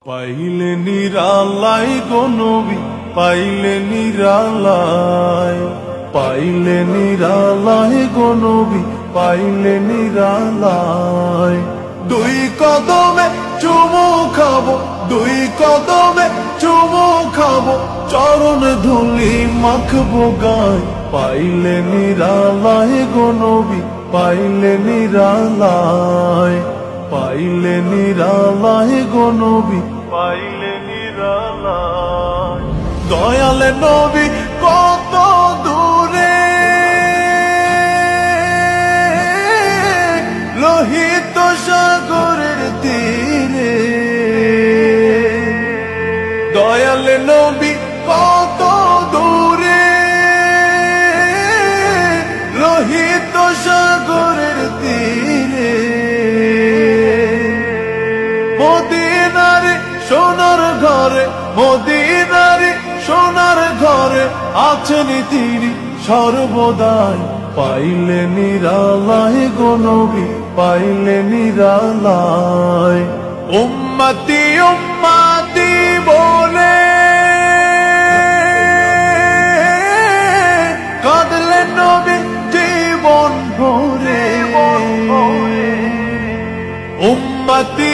পাইলে নিরালাই গো নবী, পাইলে নিরালাই, পাইলে নিরালাই গো নবী, পাইলে নিরালাই। দুই কদমে চুমু খাবো, দুই কদমে চুমু খাবো, চরণ ধুলি মাখবো গায়। পাইলে নিরালাই গো নবী, পাইলে নিরালাই, পাইলে নিরালাই গো নবী, পাইলে নিরালাই। দয়ালে নবী কত দূরে, লোহিত সাগরের তীরে। দয়ালে নবী কত দূরে, লোহিত সাগরের তীরে। মদিনারে সোনার ঘরে, মদিনারে সোনার ঘরে আছেন তিনি সর্বদাই। পাইলে নিরালাই গো নবী, পাইলে নিরালাই। উম্মতি উম্মতি বলে কাঁদলেন নবী জীবন ভরে। উম্মতি